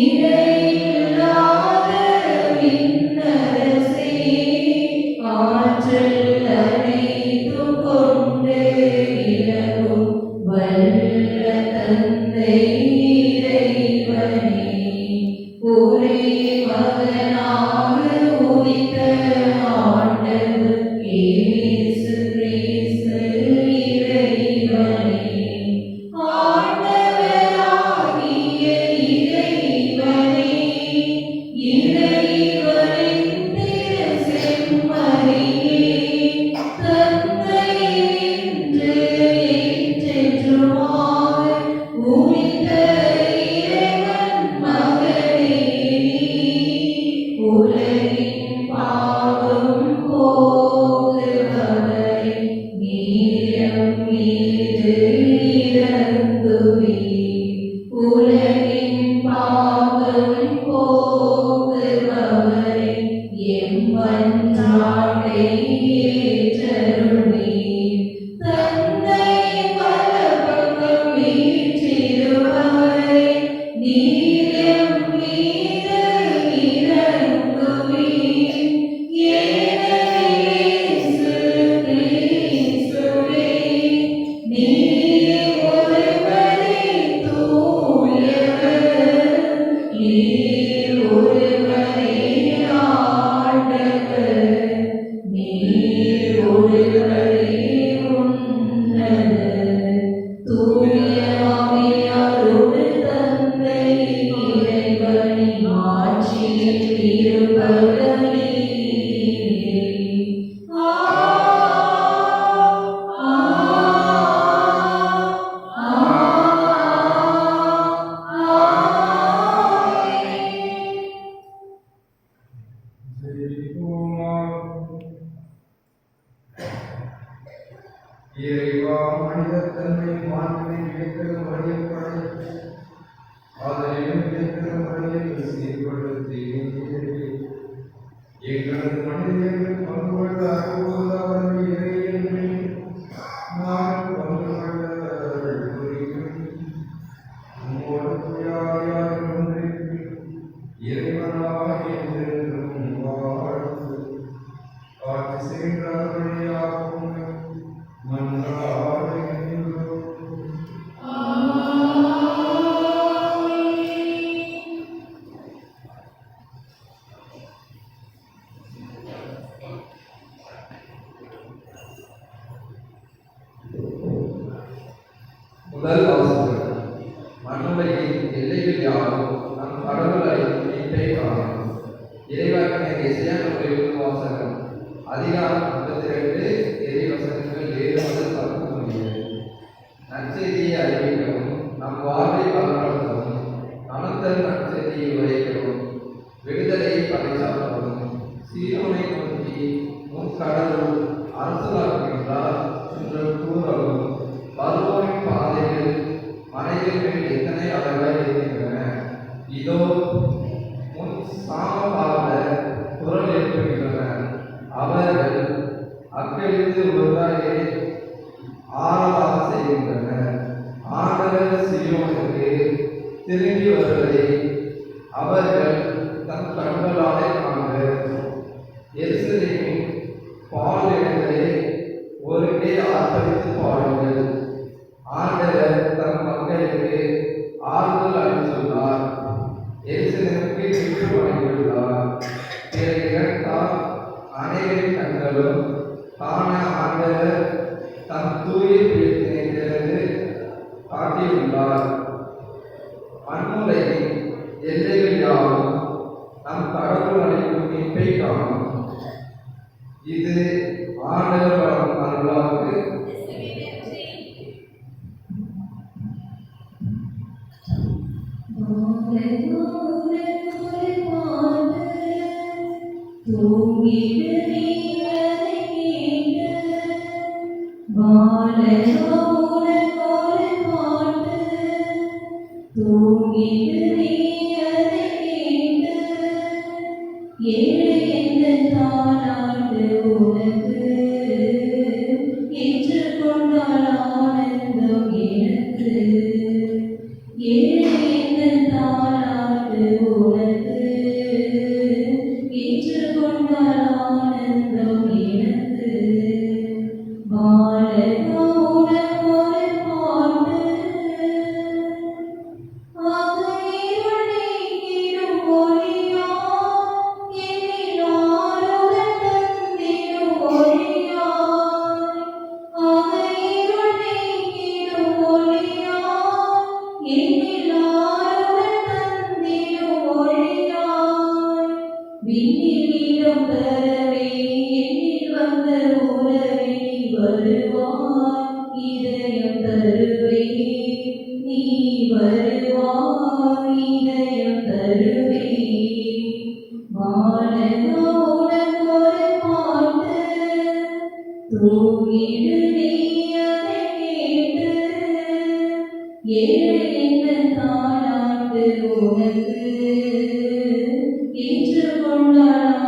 இறையில்லா இறைவா மனிதர் தன்மை மாண்பை வியக்கிற மனிதன் படைத்து அதனையும் வியக்கிற மனிதன் சீர்படுத்தி எங்களது மனிதர்கள் பங்கு கொள்ள அனுபவம் அவர்கள் இறை என்று நான் பங்கு கொள்ள புரியும் உம்மோடு துயாரியாக ஒன்றிற்கு இறைவனாக என்றென்றும் வாழ்ந்து காட்சி செய்கின்றவர்களாகவும் முதல் வாசகம். மண்ணுலகின் எல்லைகள் யாவும் நம் கடவுளை மீட்பை காணும். இறைவாக்கினர் எசையா நூலில் வாசகம் அதிகாரம் 52 இறை வசனங்கள் 7 முதல் 10 முடிய. நற்செய்தியை அறிவிக்கவும் நம் வாழ்வை பலப்படுத்தவும் அனந்தர் நற்செய்தியை உரைக்கவும் விடுதலையை பறைசாற்றவும் சீரோனை நோக்கி உன் கடவுள் அரசுலாக்குகின்றார் என்று கூறவும் வருவோரின் பாதைகள் மனைவிகள் எத்தனை அளவாய் இருக்கின்றன. இதோ முன் சாமபாத குரல் எழுப்புகின்றன. அவர்கள் அக்களித்து ஒருவரை ஆரவாக செய்கின்றனர். ஆண்டவர் சீயோனுக்கு திரும்பி வருவதை அவர்கள் தன் கண்களாலே காண்பர். எருசலேமின் பாடல்களை ஒருங்கே ஆர்ப்பரித்து பாடுங்கள். ஆண்டவர் தம் மக்களுக்கு ஆறுதல் அளித்துள்ளார். எருசலேமுக்கு விட்டு வழங்கியுள்ளார். பிறகு இரண்டால் அனைவரின் கண்களும் காண ஆண்டவர் தம் தூய பீடத்தினை திறந்து காட்டியுள்ளார். மண்ணுலகின் எல்லைகள் யாவும் நம் கடவுள் அளிக்கும் மீட்பை காணும். இது ஆண்டவர் வழங்கும் அருளாக்கு. உனக்கு ஏற்றுக்கொண்டான்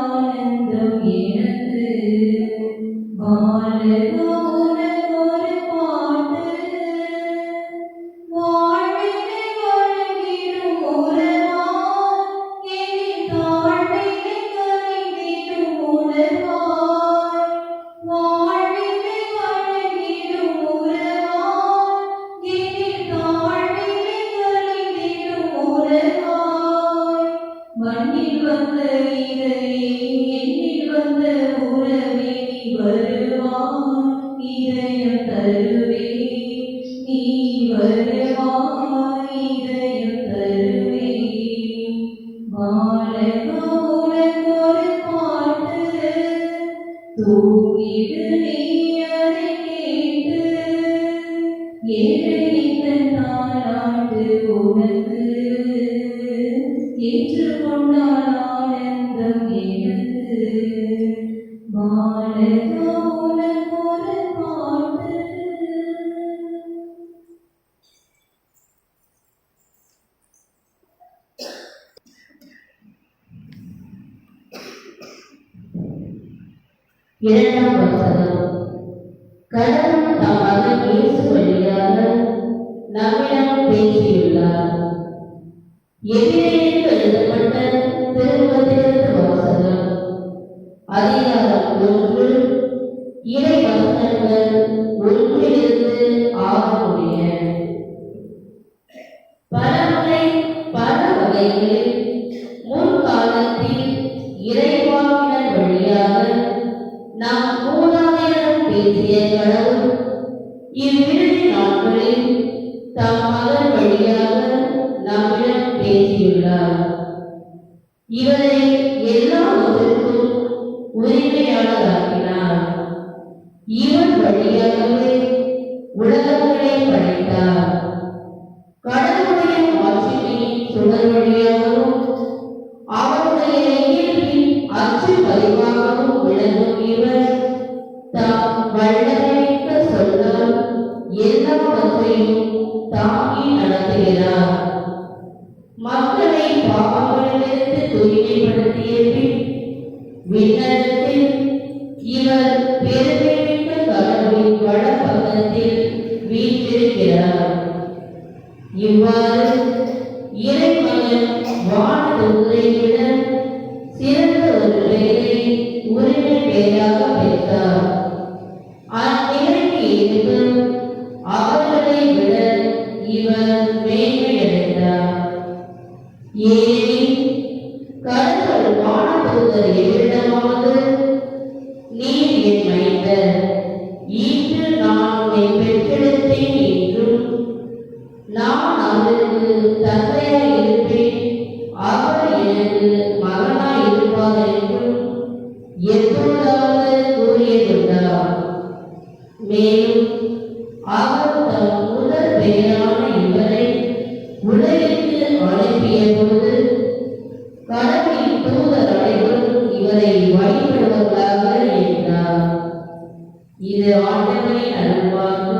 மண்ணில் வந்த இறையே, எண்ணில் வந்த உறவே, நீ வருவாய் இதயம் தருவே, நீ வருவாய் இதயம் தருவே. வாழக உனக்கொரு பாட்டு, தூங்கிடு நீ அதை கேட்டு, ஏழை இந்த தாலாட்டு உனக்கு, ஏற்றுக்கொண்டால் ஆனந்தம் எனக்கு. வாழக உனக்கொரு பாட்டு. இரண்டாம் வசனம். கடவுள் தம் மகன் இயேசு வழியாக நம்மிடம் பேசியுள்ளார். எபிரேயருக்கு எழுதப்பட்ட திருமுகத்திலிருந்து வாசகம். அதிகாரம் 1, இறை வசனங்கள் 1 6 முடிய. பலமுறை பல வகைகளில் முற்காலத்தில் இறைவாக்கினர் வழியாக நாம் மூதாதையரிடம் பேசிய கடவுள் இவ்விருதி நாட்களில் தம் மகன் வழியாக நம்மிடம் பேசியுள்ளார். இவரை எல்லாவற்றிற்கும் உரிமையாளராக்கினார். இவர் வழியாகவே உலகங்களை படைத்தார். கடவுளுடைய மாட்சிமையின் சுடர் வழியாகவும் அவருடைய இயல்பின் அச்சு பதிவாகவும் விளங்கும் இவர் தாம் வல்லமைமிக்க சொல்லால் எல்லாவற்றையும் தாங்கி நடத்துகிறார். மக்களை பாவங்களிலிருந்து தூய்மைப்படுத்திய பின் விண்ணகத்தில் இவர் பெருமைமிக்க கடவுளின் வலப்பக்கத்தில் வீற்றிருக்கிறார். இவ்வாறு இறைமகன் வானதூதரை விட சிறந்த ஒரு பெயரை உரிமை பெயராக பெற்றார். அந்நிலைக்கு ஏற்ப அவர்களை விட இவர் மேன்மையடைந்தார். ஏனெனில் கடவுள் வானதூதர் எவரிடமாவது நீர் என் மைந்தர், இன்று நான் உன்னை பெற்றெடுத்தேன் என்றும், நான் அவருக்கு தந்தையாய் இருப்பேன், அவர் எனக்கு மகனாய் இருப்பார் என்றும் எப்பொழுதாவது கூறியதுண்டா? மேலும் அவர் தம் முதல் பெயரான இவரை உலகிற்கு அனுப்பிய போது கடவுளின் தூதர் அனைவரும் இவரை வழிபடுவதாக என்றார். இது ஆண்டவரின் அருள்வாக்கு.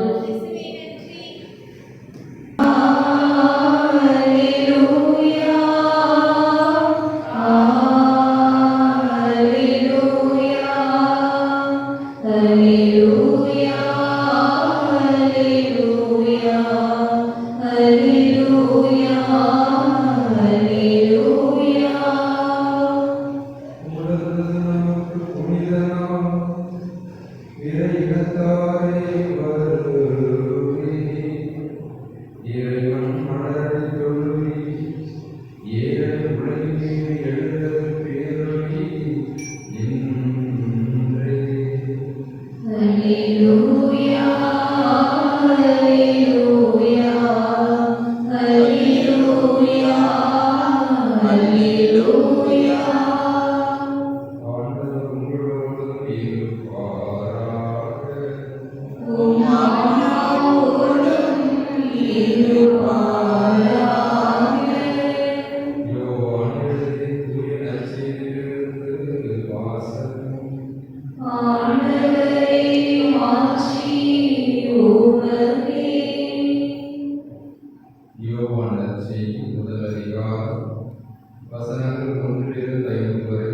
வசனங்கள் 1-5 வரை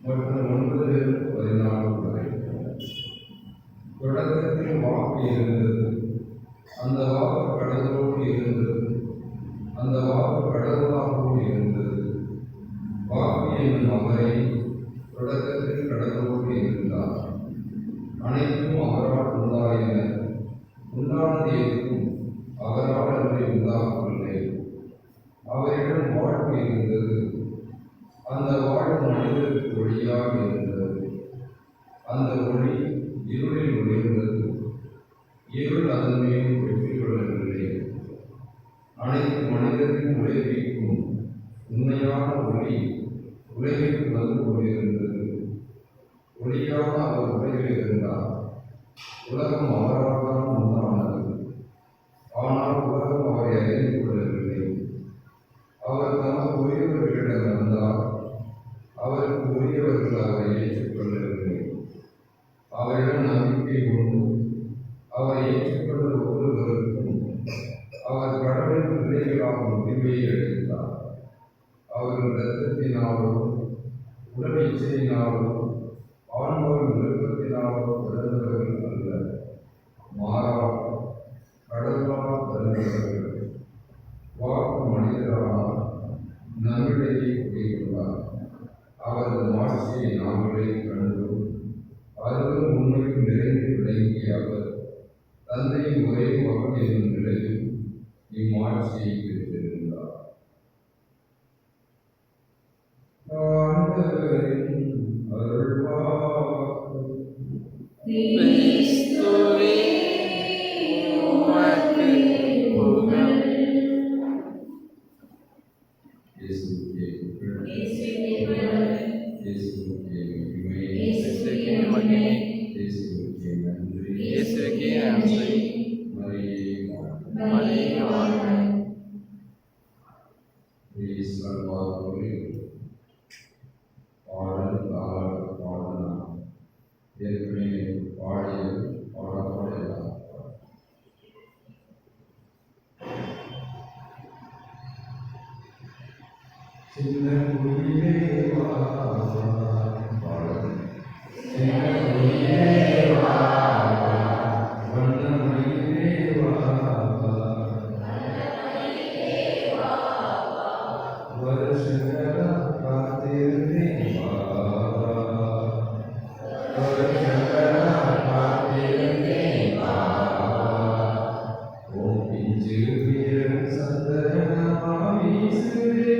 மற்றும் 9-14 வரை. தொடக்கத்தில் வாக்கு இருந்தது, அந்த வாக்கு கடவுளோடு இருந்தது, அந்த வாக்கு கடவுளாகவும் இருந்தது. வாக்கு என்னும் அவரை தொடக்கத்தில் கடவுளோடு இருந்தார். அனைத்தும் அவரால் உண்டாயின, உண்டானது எதுவும் அவரால் அன்றி உண்டாகவில்லை. அவரிடம் வாழ்வு இருந்தது, ஒளியாக இருந்தது. அந்த ஒளி இருளில் ஒளிர்ந்தது. இருள் அதன் மேல் வெற்றி கொள்ளவில்லை. அனைத்து மனிதரின் உழைப்பிக்கும் உண்மையான ஒளி உலகிற்கு வந்து கொண்டிருந்தது. ஒளியாக அவர் உலகில் இருந்தார். உலகம் அவரால் தான் உண்டானது. ஆனால் உலகம் அவரை அறிந்து கொள்ளவில்லை. அவர் தமக்கு உரியவர்களிடம் வந்தார். அவருக்கு உரியவர்கள் அவரை ஏற்றுக்கொள்ளவில்லை. அவரிடம் நம்பிக்கை உண்டு. அவரை ஏற்றுக்கொள்ள ஒவ்வொருவருக்கும் அவர் கடவுளின் பிள்ளைகளாகும் உரிமையை அளித்தார். அவர்கள் இரத்தத்தினாலோ உடல் இச்சையினாலோ ஆண்மோர் விருப்பத்தினாலோ பிறந்தவர்கள் அல்ல, மாறாக கடவுளால் பிறந்தவர்கள். வாக்கு மனிதரானால் நம்மிடையே குடிகொண்டார். அவரது மாட்சியை நாங்களே கண்டோம். அருளும் உண்மையும் நிறைந்து விளங்கிய அவர் தந்தையின் ஒரே மகன் என்னும் நிலையில் இம்மாட்சியை பெற்றிருந்தார். ஆண்டவரின் அருள்வாக்கு. கிறிஸ்துவே உமக்கு புகழ். இயேசுவுக்கே புகழ். இயேசுவே புகழ். இயேசுவுக்கே மகிமை. இயேசுவே மகிமை. இயேசுவுக்கே நன்றி. இயேசுவுக்கே நன்றி. மரியே வாழ்க. மரியே வாழ்க. Praise the Lord. பாடல் தாளாட்டு பாடலாம். ஏற்கனவே பாடியது பாடப்படலாம். சின்ன குயிலே வா பாடல். சின்ன குயிலே வா, வண்ணமயிலே வா, வருஷங்களா காத்திருந்தேன் வா, வருஷங்களா காத்திருந்தேன் வா. உன் பிஞ்சு வீரன் சந்தனமா வீசுதே.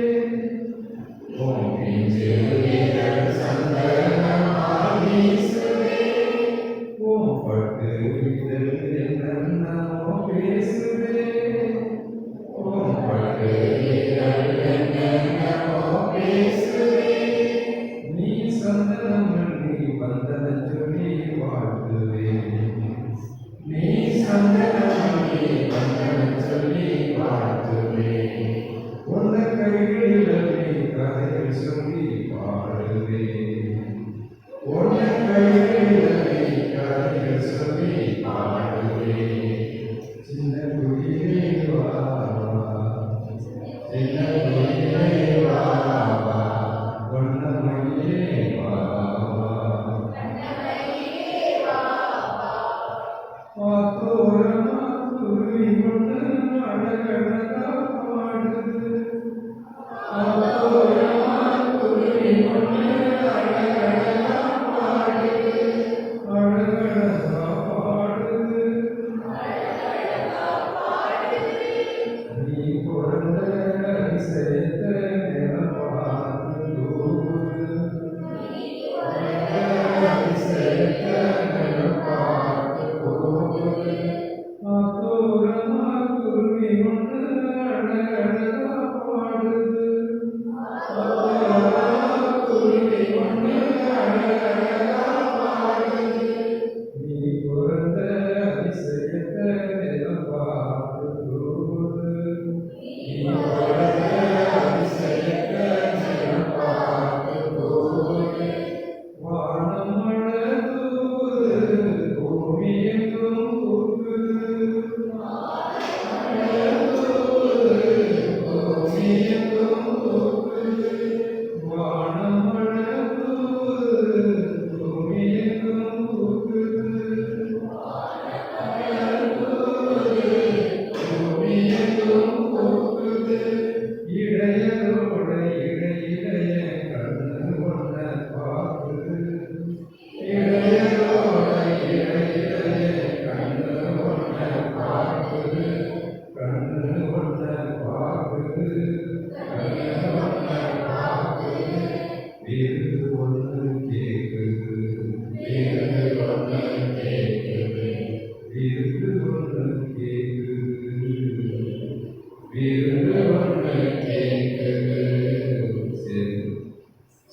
உன் பிஞ்சு வீரன் சந்தனமா வீசுதே. உன் பட்டு இதழ் என்னென்னமோ பேசுதே. உன் பட்டு இதழ் என்னென்னமோ பேசுதே. நீ சந்தனம் அள்ளி வந்தன சொல்லி வாழ்த்துவேன். நீ சந்தனம் அள்ளி வந்தன சொல்லி வாழ்த்துவேன். உன்ன கைகளில் அள்ளி கதைகள் சொல்லி பாடுவேன். உன்ன கைகளில் அள்ளி கதைகள் சொல்லி பாடுவேன். சின்ன குயிலே வா, சின்ன குயிலே வா, வண்ணமயிலே வா, பாத்தோரமா குருவி கொண்டு அழகழகா பாடுது. பாத்தோரமா குருவி கொண்டு அழகழகா பாடுது. அழகழகா பாடுது. நீ பிறந்த அதிசயத்த நிலம் பார்த்து தூது. அதிசயத்த நிலம் பார்த்து போகுது. ஆத்தோரமா குருவி ஒன்று அழகழகா பாடுது. ஆத்தோரமா குருவி ஒன்று அழகழகா பாடுது. நீ பிறந்த அதிசயத்த நிலம் பார்த்து தூது. நீ பிறந்த அதிசயத்த நிலம் பார்த்து தூது. வானம் மழை தூது, பூமி எங்கும் பூக்குது. மழை தூது, பூமி எங்கும் பூக்குது. வானம் மழை தூது, பூமி எங்கும் பூக்குது.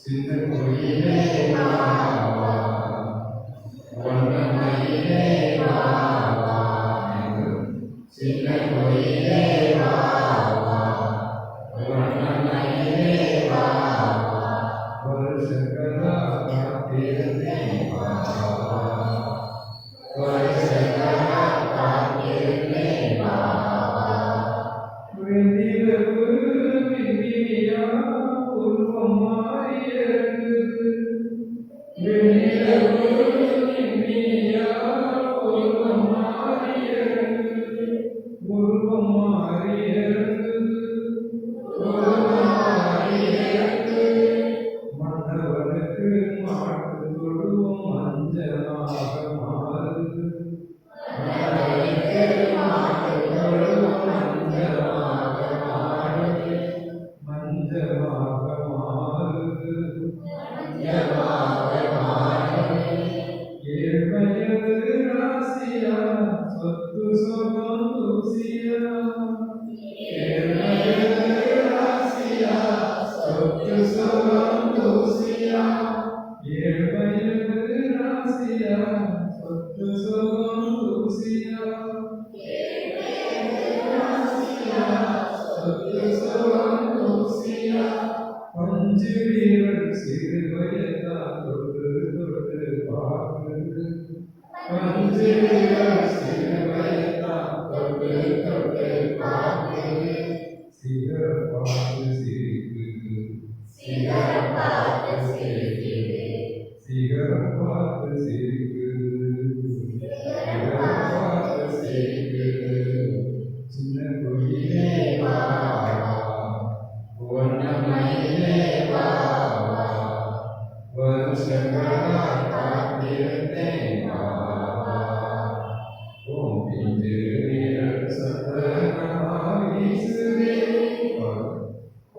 சின்ன கோயிலே வா வா, வண்ணமயிலே வா வா, சின்ன கோயிலே வா வா, வண்ணமயிலே வா வா, வருஷங்களா காத்திருந்தேன் வா வா, வருஷங்களா காத்திருந்தேன் வா வா. வெண்ணிலவு விண்ணியா உருவம் மாறி இறங்குது, வெண்ணிலவு விண்ணியா உருவம் மாறி இறங்குது, உருவம் மாறி இறங்குது, உருவம் மாறி இறங்குது. மன்னவனுக்கு மாட்டு தொழுவம் மஞ்சளாக மாறுது, மன்னவனுக்கு மாட்டு தொழுவம் மஞ்சளாக மாறுது, மஞ்சளாக மாறுது, மஞ்சளாக மாறுது. ஏழ்மையது ராசியா சொத்து சுகம் தூசியா, ஏழ்மையது ராசியா சொத்து சுகம் தூசியா, ஏழ்மையது ராசியா சொத்து சுகம் தூசியா, சொத்து சுகம் தூசியா. பஞ்சு வீரன் சிறு வயதான் தொட்டு தொட்டு பார்க்குது, பஞ்சு வீரன் சிறு வயதான் தொட்டு தொட்டு பார்க்குது, சிகர் பார்த்து சிரிக்குது, சிகர் பார்த்து சிரிக்குது, சிகர் பார்த்து சிரிக்குது, சிகர் பார்த்து சிரிக்குது. சின்ன கோயிலே வா வா, வண்ணமயிலே வா வா, வருஷங்களா காத்திருந்தேன் வா வா. ஓம் பிஞ்சு வீரன் சந்தனமாய் வீசுதே,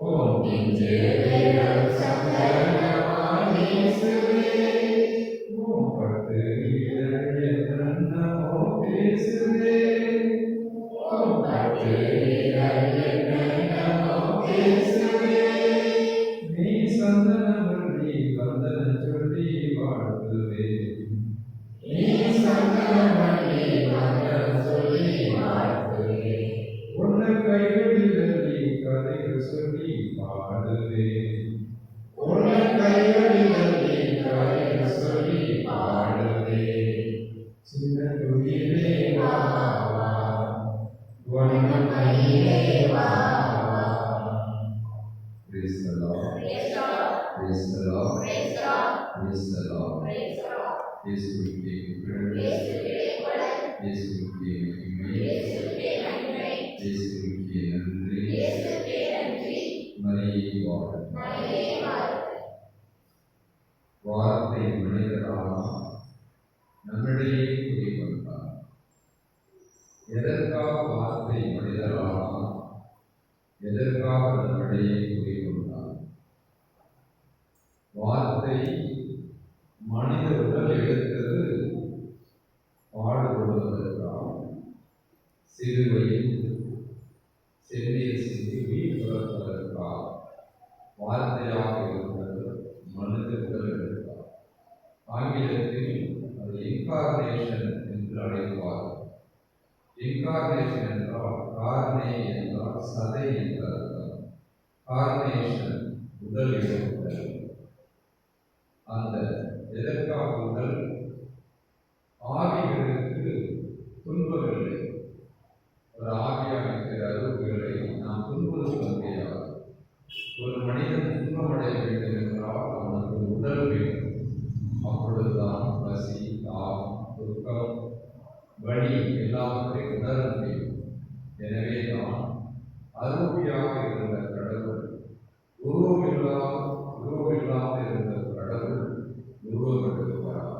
ஓம் பிஞ்சு வீரன் சந்தனமாய் வீசுதே, ஓம் பட்டு இதழ் என்னென்னமோ பேசுதே, ஓம் பட்டு இதழ் என்னென்னமோ பேசுதே. நீ சந்தனமல்லி வந்தனம் சொல்லி வாழ்த்துவேன், நீ சந்தனமல்லி வந்தனம் சொல்லி வாழ்த்துவேன். உன்னை கைகளில் அள்ளி கதைகள் சொல்லி பாடுவேன், உன்னை கைகளில் அள்ளி கதைகள் சொல்லி பாடுவேன். சின்ன கோயிலே வா வா, வண்ணமயிலே வா வா. Praise the Lord. Praise the Lord. Praise the Lord. இயேசுவுக்கே புகழ், இயேசுவுக்கே மகிமை, இயேசுவுக்கே நன்றி. மரியே வாழ்க. வார்த்தை மனிதரானார், நம்மிடையே குடிகொண்டார். எதற்காக வார்த்தை மனிதரானார், எதற்காக நம்மிடையே குடிகொண்டார்? வார்த்தை மனித உடல் எடுத்தது பாடுபடுவதற்காக, சிறுவையில் செந்நீர் சிந்தி உயிர் துறப்பதற்காக வார்த்தையாக இருந்தது மனித உடல் எடுத்தார். ஆங்கிலத்தில் அது இன்கார்னேஷன் என்று அழைப்பார். இன்கார்னேஷன் என்றால் கார்னே என்றால் சதை என்ற அர்த்தம். கார்னேஷன் உடல் எடுத்தல். அந்த எதற்காக உடல்? ஆவிகளுக்கு துன்பமில்லை. ஒரு ஆவியாக இருக்கிற அறிவுகளை நாம் துன்புறுத்த முடியாது. ஒரு மனிதன் துன்பமடைய வேண்டும் என்றால் அவனுக்கு உடல் வேண்டும். அப்பொழுதுதான் பசி, தாகம், துக்கம், வலி எல்லாவற்றையும் உணர முடியும். எனவே தான் அருவியாக இருந்த கடவுள் உருவமில்லாமல் இருந்த கடவுள் உருவமெடுக்கிறார்.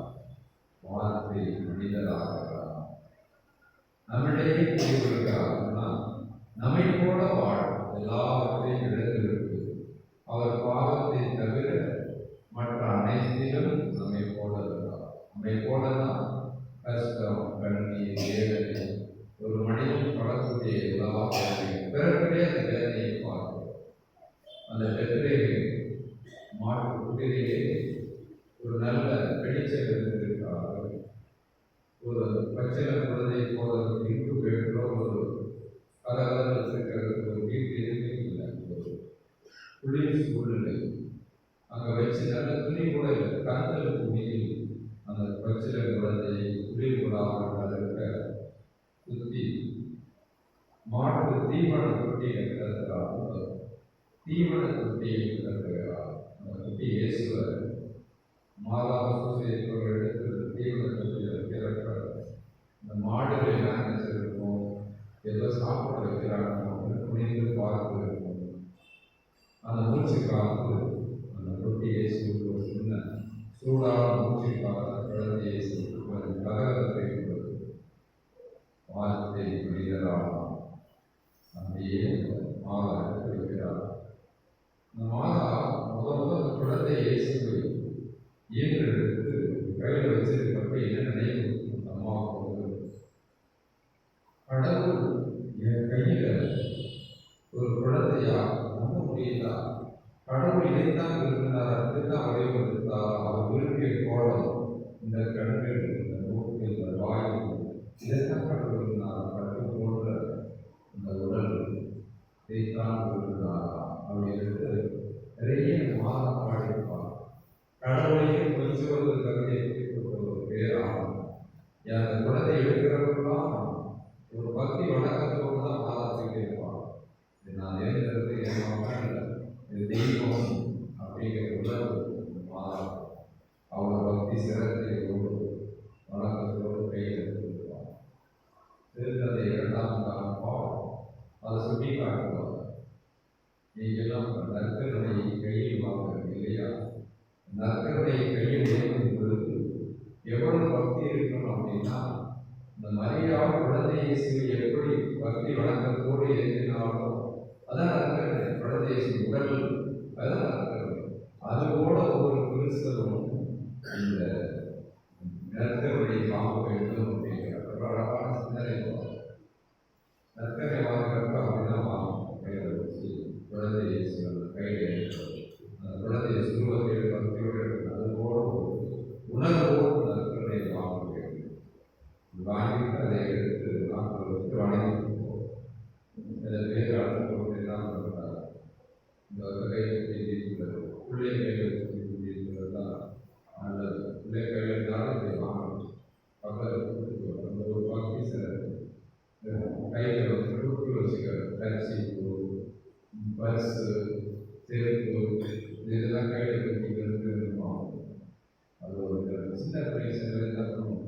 வார்த்தை மனிதராகிறார். நம்மிடையே குடியிருக்கிறார்னா நம்மை போல வாழ எல்லாவற்றையும் இழந்துவிட்டு அவர் பாவத்தை தவிர மற்ற அனைத்திலும் நம்மை போல இருக்கிறார். நம்மை போலதான் கஷ்டம், கண்ணீர், வேதனை, ஒரு மனிதன் படக்கூடிய எல்லா வேதனையும் பிறப்பிலே அந்த வேதனையை பார்க்கிறோம். அந்த வெற்றியை மாட்டு மாட்டு குடிலேயே ஒரு நல்ல வெளிச்சம் இருந்திருக்கிறார்கள். ஒரு பச்சை குழந்தை போல இங்கு வேண்டுற ஒரு கலகலன்னு இருக்கிறது ஒரு வீட்டு எதுவுமே இல்லை. ஒரு குளிர் சூழ்நிலை அங்கே வச்சு நல்ல துணி கூட இல்லை. கந்தல் துணியில் அந்த பச்சில குழந்தையை குளிர் விடாமல் இருக்க சுற்றி மாட்டு தீவன தொட்டியை கிடக்கிறார். தீவன தொட்டியை கிடக்கிறார். அந்த தொட்டி இயேசுவர் மாதா சூசியத்தோடு எடுத்து தீவன தொட்டியில் கிடக்க இந்த மாடுகள் என்ன நினைச்சிருக்கும், ஏதோ சாப்பிட வைக்கிறாங்க துணிந்து பார்த்து இருக்கும். அந்த மூச்சு காத்து அந்த தொட்டி இயேசு ஒரு சின்ன சூடான மூச்சு காத்த குழந்தை இயேசு கலகத்தை வார்த்தை மனிதராக அப்படியே மாதா எடுத்து வைக்கிறார். அந்த மாதா முதல்ல அந்த குழந்தை இயேசுவை இயன்றெடுத்து கையில் வச்சிருக்கப்ப என்ன நினைவு அம்மாவுக்கு, கடவுள் என் கையில ஒரு குழந்தையா நம்ப முடியுதா? கடவுள் இதைத்தான் விரும்பினார், அதுதான் வடிவமைத்தார். அவர் விரும்பிய கோலம் இந்த கண்கள், இந்த மூக்கு, இந்த வாயு, இதைத்தான் கடவுள் விரும்பினார். கடவுள் போன்ற இந்த உடல் இதைத்தான் விரும்பினார் அப்படின்னு நிறைய மாதா பாடிப்பார். கடவுளையே கொஞ்சுவது கவிதை ஒரு பேராகும். அந்த குழந்தை எடுக்கிறவர்களாம் ஒரு பக்தி வணக்கத்தோடு தான் மாதாத்துக்கிட்டே இருப்பாங்க. இது நான் எழுதுறது என் மகன் இல்லை, இது தெய்வம் அப்படிங்கிற உணர்வு மாதா அவரோட பக்தி சிறத்தையோடு வணக்கத்தோடு கையில் எடுத்துருப்பாங்க. திருத்தந்தை 2ஆம் பாவம் அதை சுட்டி காட்டுவாங்க. நீங்கெல்லாம் நற்கருணை கையில் வாங்குறது இல்லையா? நற்கருணை கையில் ஏற்றும் பொழுது எவ்வளவு பக்தி இருக்கணும் அப்படின்னா, இந்த மரியா குழந்தை இயேசுவை எப்படி பக்தி வணக்கத்தோடு ஏற்றினாலும் அதான் நற்கருணை. குழந்தை இயேசு உடல் அதான் நற்கருணை. அதுபோல ஒவ்வொரு கிறிஸ்தவனும் இந்த நற்கருணை வாங்க வேண்டும் அப்படிங்கிற அழகான சிந்தனை. நற்கருணை வாங்குறப்ப அப்படிதான் வாங்கணும். கையில் வச்சு குழந்தை இயேசு கையில் ஏற்றுவது, அந்த குழந்தைய சுருவத்தை பக்தியோடு அதுபோல உணர்வோடு நற்கருணை வாங்க வேண்டும். வாங்கிட்டு அதை எடுத்து நாட்கள் வச்சு வணங்கிட்டு போகும். சில பேர் அடுத்த எல்லாம் பண்ணுறாங்க. இந்த கை வச்சு பிள்ளை கையில் வச்சு தான் நல்லது. பிள்ளை கையில் இருந்தாலும் இதை வாங்கணும். பக்கத்தில் கொடுத்து அந்த ஒரு பக்தி சில கையில் வந்து கொடுத்து வச்சுக்கிறது. கரிசி, பர்ஸு, செருப்பு, இதெல்லாம் கையில் வச்சுக்கிறது இருக்கும். அது ஒரு சின்ன பிரைஸ் என்ன பண்ணும்,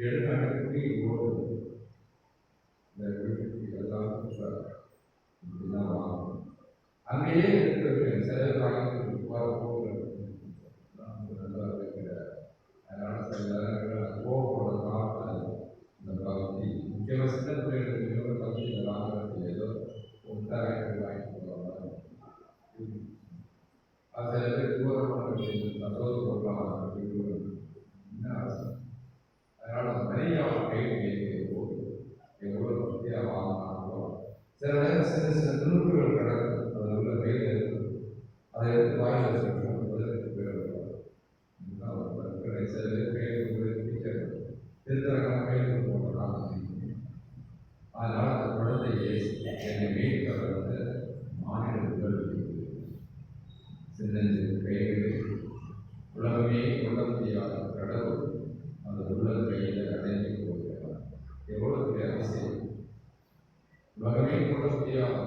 எடுத்தாங்க குடி ஓடுது. இந்த வீட்டுக்கு எல்லாம் இப்படிதான் வாங்கணும். அங்கேயே இருக்கிற சிலர் வாங்கி போகிறது நல்லா இருக்கிற. அதனால சில நேரங்கள் கோவப்பட காரணம் இந்த பக்தி. முக்கியமாக சின்ன பிள்ளைகளுக்கு பக்தி இந்த வாங்குறது ஏதோ முட்டாய்கள் வாங்கி போடுவாங்க. அது சில பேர் தூரமான சந்தோஷம் போடலாம் என்ன அவசியம். அதனால நிறைய கையில் போது எவ்வளோ பக்தியாக வாங்கினாலும் சில நேரம் சின்ன சின்ன துணுக்குகள் கிடக்கும். அதில் உள்ள கையில் இருக்குது, அதை எடுத்து வாயில் வச்சுருக்கோம். சில பேர் கையில் டீச்சர் திருத்தரக்கான கையில் போடுறாங்க. அதனால அந்த குழந்தை என்னை மீட்க வந்து மாநில உடல் சின்னஞ்சு கைகளில் உலகமே கொள்ள முடியாத கடவுள் அந்த உள்ள கையில் அடைந்து போகிறார். எவ்வளவு பெரிய அதிசயம்! உலகமே கொள்ள முடியாத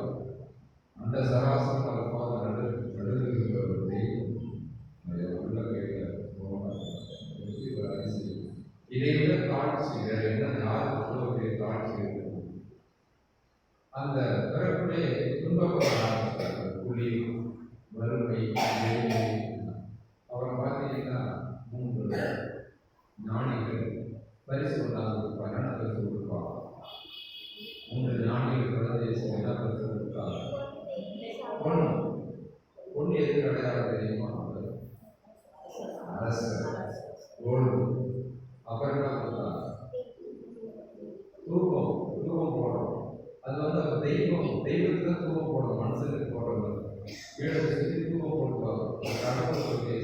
அந்த சராசரம் அல்பாத நடுகின்ற ஒரு தெய்வம் உள்ள கையில் போகிறார். ஒரு அதிசயம். இதை விட காட்சி வேறு என்ன? யாருக்கு அவ்வளவு பெரிய காட்சி இருக்கும்? அந்த பிறப்புடைய துன்பப்பட ஆரம்பித்தார்கள். புலி, வறுமை, ஏழ்மை. அவரை பார்த்தீங்கன்னா 3 ஞானிகள் பரிசு கொண்டாந்து என்ன பரிசு கொடுப்பாங்க? 3 ஞானிகள் குழந்தைய என்ன பரிசு கொடுத்தாங்க? பொண்ணு எதுக்கு அடையாளம் தெரியுமா? அரசர், கோல்டு. அப்புறம் என்ன கொடுத்தாங்க? தூக்கம் போடணும். அது வந்து தெய்வத்துக்கு தான் தூக்கம் போடணும், மனுஷனுக்கு போடணும். வீடு சுற்றி தூக்கம் போட்டுவாங்க. கடவுள் சொல்லி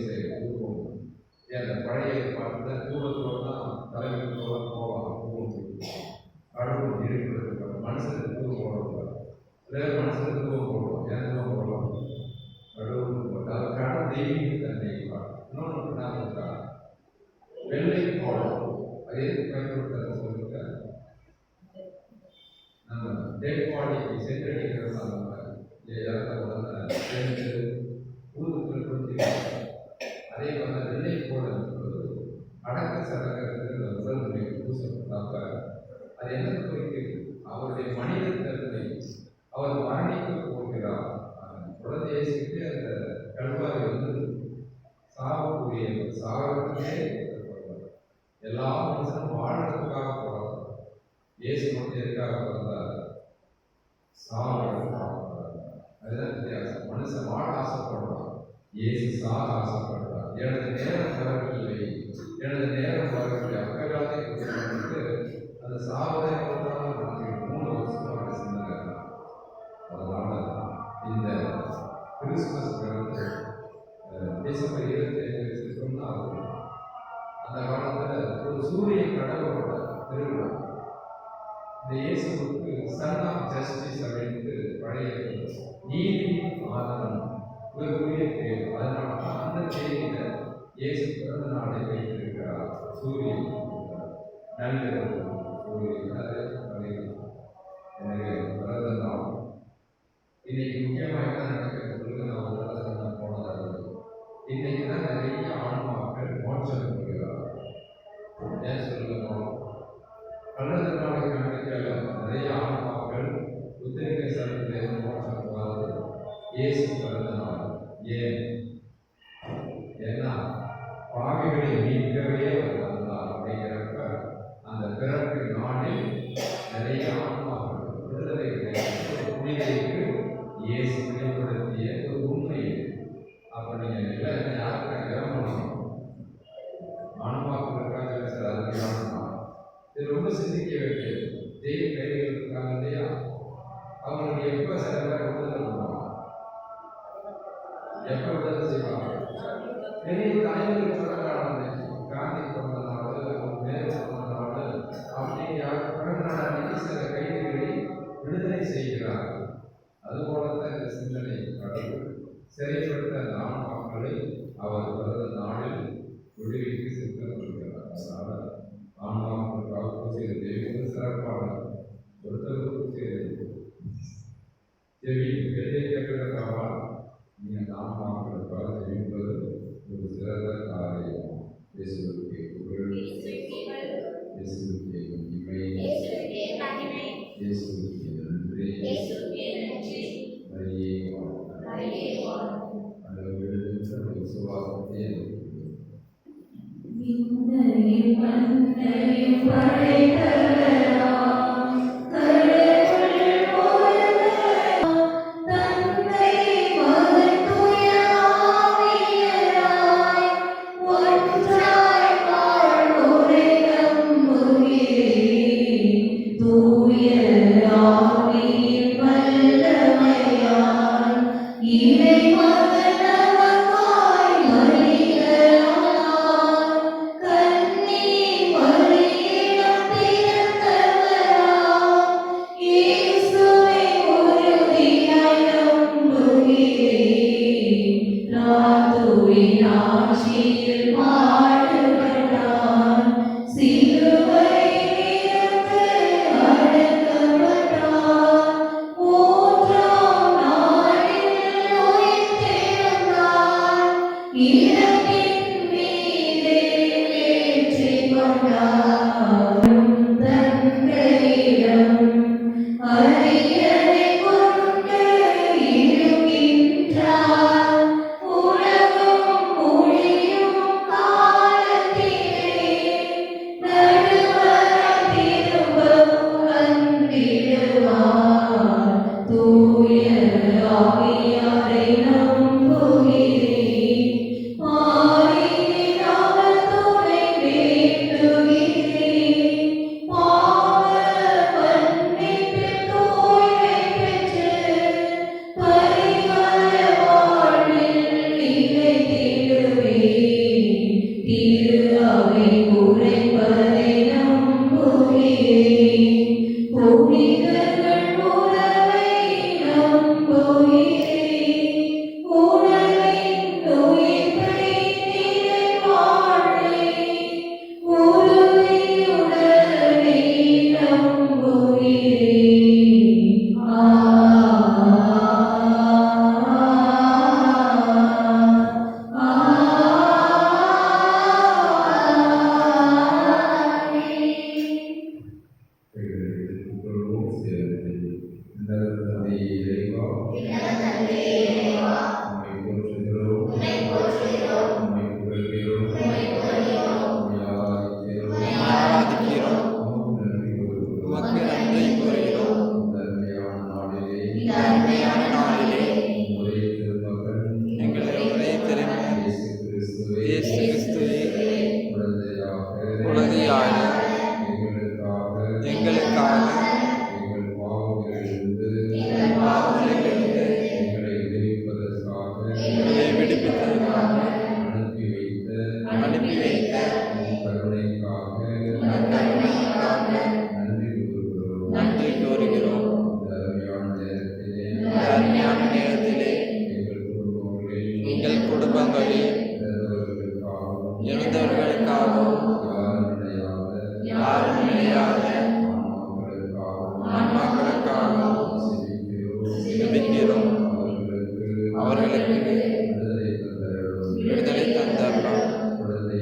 தூக்கம் அந்த பழைய பார்த்து தூரத்தோடு தான் தலைவர்களோட போவாங்க. தூக்கம் கடவுள் இருக்கிறது மனுஷனுக்கு தூக்கம் போடக்கூடாது. சில மனுஷனுக்கு தூக்கம் போடுவோம். ஏன் தூக்கம் போடலாம்? கடவுள் போட்டால் கடவுள் தெய்வீக தன்மை இன்னொன்று நான் வெள்ளை போடும். அது எதுக்கு பயன்படுத்த சொல்லிட்டு நம்ம டெட் பாடிக்கு சென்றடிக்கிற அதே மாதிரி வெள்ளை போட அடக்க சடங்கு உடல்முறை பூசப்பட்டப்ப அது என்ன குறிக்கிறது? அவருடைய மனித தன்மை அவர் மரணிக்க போகிறார். குழந்தையை சென்று அந்த கல்வாரி சாவக்கூடிய சாவத்துக்கே எல்லா மனுஷனும் வாழ்றதுக்காக போறாங்க. இயேசு மட்டும் எதுக்காக பிறந்தார்? சாவதுக்காக பிறந்தார். அதுதான் வித்தியாசம். மனுஷன் வாழ ஆசைப்படுறான், இயேசு சாக ஆசைப்படுறார். எனது நேரம் வரவில்லை, எனது நேரம் வரவில்லை. அப்பகாலத்தை அந்த சாவதை நமக்கு 3 வருஷமாக சிந்தனை. அதனால இந்த கிறிஸ்துமஸ் டிசம்பர் 25 வச்சிருக்கோம்னா அந்த காலத்தில் ஒரு சூரிய கடவுளோட திருவிழா. இந்த இயேசுவுக்கு சன் ஆஃப் ஜஸ்டிஸ் அப்படின்ட்டு பழைய நீதி ஆதரவு இவருக்குரிய பேர். அதனால தான் அந்த தேதியில இயேசு பிறந்த நாளை வைத்திருக்கிறார். சூரியன் நள்ளிரவு சூரியன் எனவே பிறந்த நாள் இன்னைக்கு முக்கியமாக என்ன நடக்கிறது? நான் ஒரு போனதாக இன்னைக்கு தான் நிறைய ஆன்மாக்கள் மோட்சம் பெறுகிறார்கள். ஏன் சொல்லணும்? கல்லது நாளை கணக்கில் நிறைய ஆன்மாக்கள் உத்திரிகை சட்டத்திலிருந்து மோட்சம் போகாது. இயேசு பிறந்த நாள். ஏன்? ஏன்னா பாவிகளை மீட்கவே வந்தார் அப்படிங்கிறப்ப அந்த பிறப்பு நாளில் நிறைய ஆன்மாக்கள் விடுதலை புனிதைக்கு இயேசு வெளிப்படுத்திய ஒரு உண்மை. அப்போ நீங்கள் எல்லாம் யாருக்காக இறங்கணும்? ஆன்மாக்களுக்காக சார். அதுக்கான இது ரொம்ப சிந்திக்க வேண்டியது. தெய்வ கைகள் இருக்காங்க இல்லையா? அவங்களுக்கு எப்போ சில பேர் விடுதலை பண்ணுவாங்க? எப்போ விடுதலை செய்வாங்க? பெரிய தலைவர்கள் பிறந்த காந்தி பிறந்த நாள், நேரு பிறந்த நாள் அப்படி யார் பிறந்த நாள் அன்னைக்கு சில கைதிகளை விடுதலை செய்கிறார்கள். அதுபோலத்தான் இந்த சிந்தனை கடவுள் சிறைப்பட்ட அந்த ஆன்மாக்களை அவர் பிறந்த நாளில் விடுவிக்கு சித்தம் கொள்கிறார். அதனால ஆன்மாக்களுக்காக பூசை தெய்வம் சிறப்பான ஒருத்தருக்கு செவி வெளியே கேட்கிறதுக்காக நீங்கள் ஆன்மாக்களுக்காக தெரிவிப்பது ஒரு சிறந்த காரியம். இயேசுவுக்கு புகழ், இயேசுவுக்கு மகிமை, இயேசுவுக்கு நன்றி. மரியே அந்த விசுவாசத்தை Amen. இயேசு கிறிஸ்துவே குழந்தையாக எங்களுக்காக எங்கள் எங்கள் பாவங்களிலிருந்து எங்களை விடுவிப்பதற்காக எங்களை விடுவித்ததற்காக அனுப்பி அனுப்பி வைத்த வைத்த உம் கருணைக்காக கருணைக்காக நன்றி கூறுகிறோம். நன்றி கூறுகிறோம். இந்த அருமையான நேரத்திலே இந்த அருமையான நேரத்திலே எங்கள் குடும்பங்களில் எங்கள் குடும்பங்களில் இறந்தவர்களுக்காகவும் யாரும் நினையாத ஆன்மாக்களுக்காகவும் ஜெபிக்கிறோம். அவர்களுக்கு விடுதலை தந்தரலாம். குழந்தை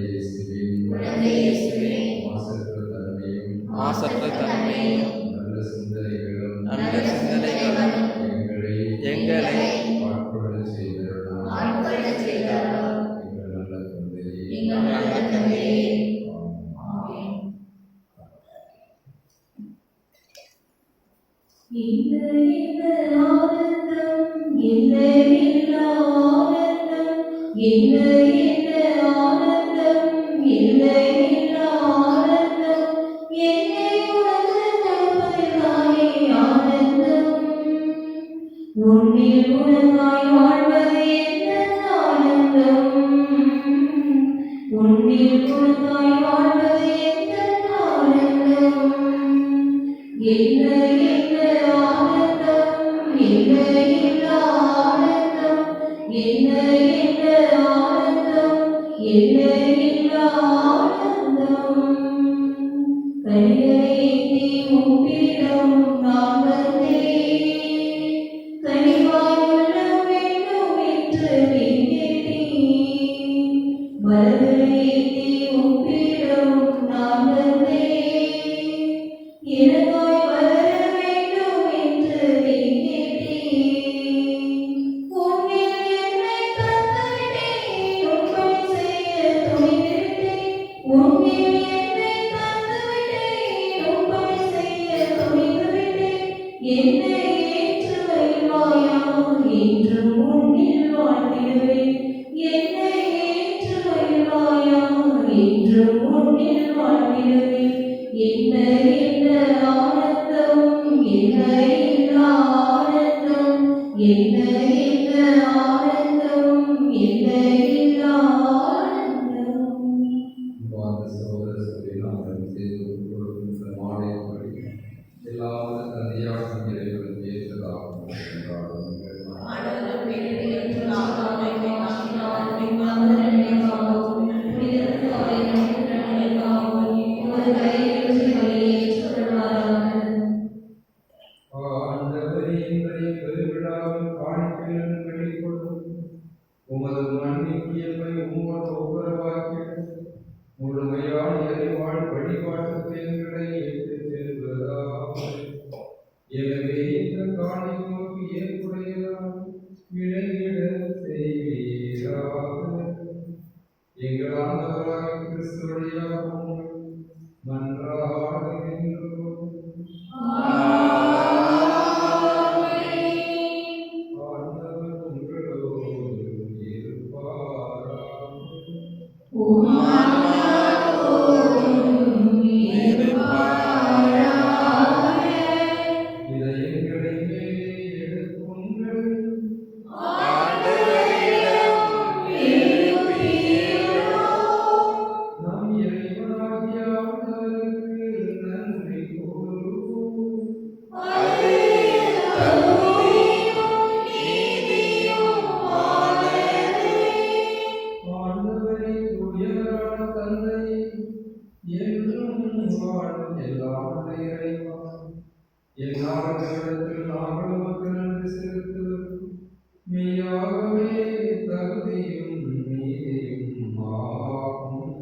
இயேசுவே, மாசற்ற தன்மையும் நல்ல சிந்தனைகளும் எங்களை ஆட்கொள்ளச் செய்தருளும். எங்கள் நல்ல தந்தையே, உன்னில் உலகாய் வாழ்வது என்ன ஆனந்தம், உன்னில் உலகாய் வாழ்வது என்ன ஆனந்தம், என்ன என்ன ஆனந்தம், என்ன என்ன ஆனந்தம், என்ன என்ன ஆனந்தம், என்ன என்ன ஆனந்தம். கனிகளை ஏந்தி உன்னிடம் நான் வந்தேன், கனிவாய் உள்ள வேண்டும் என்று நீ கேட்டீர். மலர்களை ஏந்தி உன்னிடம் நான் வந்தேன், எனக்காய் வளர வேண்டும் என்று நீ கேட்டீர். உன்னில் என்னை தந்துவிட்டேன், உண்மை செய்ய துணிந்துவிட்டேன். உன்னில் என்னை தந்துவிட்டேன், உண்மை செய்ய துணிந்துவிட்டேன். என்னை ஏற்று வைப்பாயா, என்றும் உன்னில் வாழ்ந்திடுவேன். என்னை ஏற்று வைப்பாயா, என்றும் உன்னில் வாழ்ந்திடுவேன். என்ன என்ன ஆனந்தம், என்ன என்ன ஆனந்தம், என்ன என்ன ஆனந்தம், என்ன என்ன ஆனந்தம். உமது மன்னிப்பியமை உமது ஒவ்வொருவாக்கியம் முழுமையான அறிவாள் வழிபாட்டுக்கு எங்களை எடுத்துச் செல்வதாக. எனவே இந்த காணிக்கு ஏற்புடையதால் விளைவிட செய்வீராக. எங்கள் ஆண்டவராகிய கிறிஸ்து வழியாக உம்மை மன்றாடுகின்றோம். ஆண்டவர் உங்களோடு இருப்பாராக. இதை எங்களை மேலே எடுத்துங்கள். நம் இறைவனாகிய ஆண்டவருக்கு நன்றி கூறுவோம். ஆண்டவரே, தூயவரான தந்தை, என்றும் வாழும் எல்லாம் இறைவா, எல்லாவற்றிடத்தில் நாங்கள் உமக்கு நன்றி செலுத்துவோம். மெய்யாகவே தகுதியும் நீதியும் ஆகும்.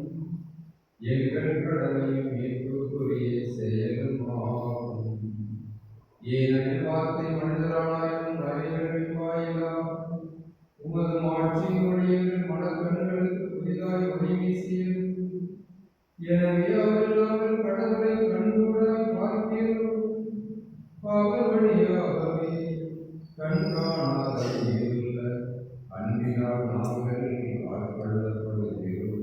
எங்கள் கடமையும் மீட்புக்குரிய செயலும் ஆகும். ஏனெனில் வார்த்தை மனிதரானாயும் நபிகளின் வாயிலாக உமது மாட்சியின் வழியங்கள் மனக்கண்களுக்கு புதிதாய் ஒளி வீசியது. எனவே அவர் நாங்கள் கடவுளை கண்கூடாய் பார்க்கிறோம். அவர் வழியாகவே கண்காணாத அன்பினால் நாங்கள் ஆட்கொள்ளப்படுகிறோம்.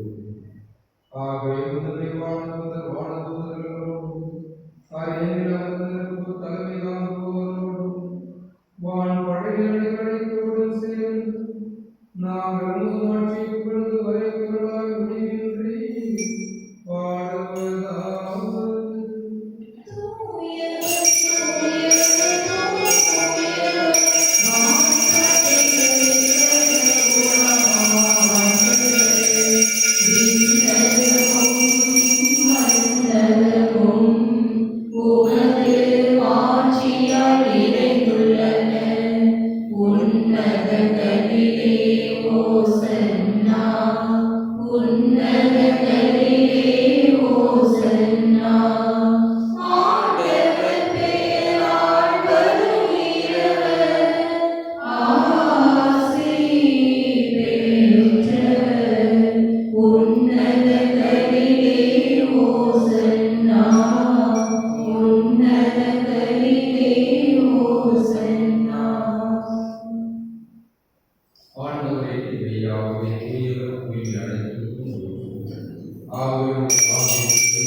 ஆவியோடு ஆவியோடு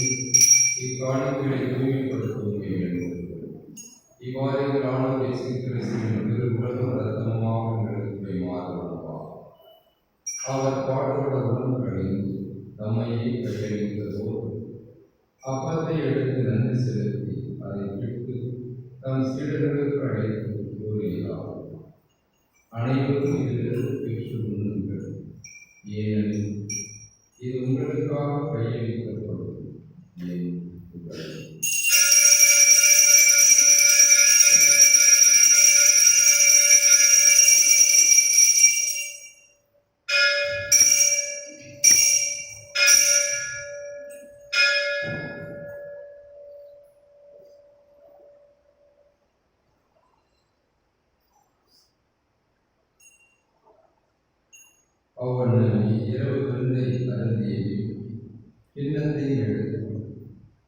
இக்காணிக்கைகளை தூய்மைப்படுத்தும் வேண்டும். இவ்வாறு எங்கள் ஆண்டவர் இயேசு கிறிஸ்துவின் திருவுடலும் இரத்தமுமாக எங்களுக்கு மாறுவா. அவர் பாடுபட உடன் கழிந்து தம்மையே கையளித்த போது அப்பத்தை எடுத்து நன்றி செலுத்தி அதை பிடித்து தம் சீடர்களுக்கு அழைத்து கூறினார், அனைவரும் இதிலிருந்து பெற்று உண்ணுங்கள், ஏனெனில் இது உங்களுக்காக கையளிக்கப்படும் என் உடல். அவ்வண்ணம் இரவு விருந்தை அருந்திய கிண்ணத்தை எடுத்து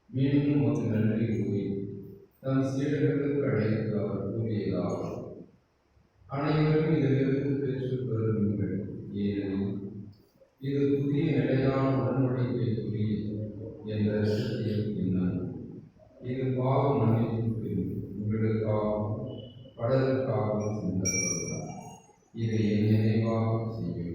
மீண்டும் ஒரு நன்றி கூறி தம் சீடர்களுக்கு அழைத்து அவர் கூறியதாவது, அனைவரும் இதிலிருந்து பெற்றுக் கொள்ளுங்கள், ஏனெனில் இது புதிய நிலையான உடன்படிக்கைக்குரிய என்ற இரத்தத்தின் கிண்ணம். இது பாவ மன்னிப்புக்கு உங்களுக்காகவும் பலருக்காகவும் சிந்தப்படும். இதை என் நினைவாக செய்யுங்கள்.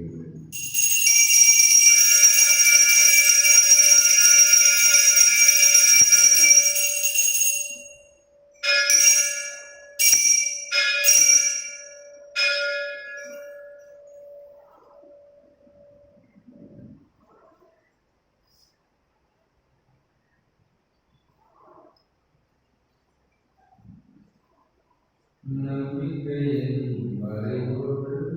நம்பிக்கையின் மறைபொருள்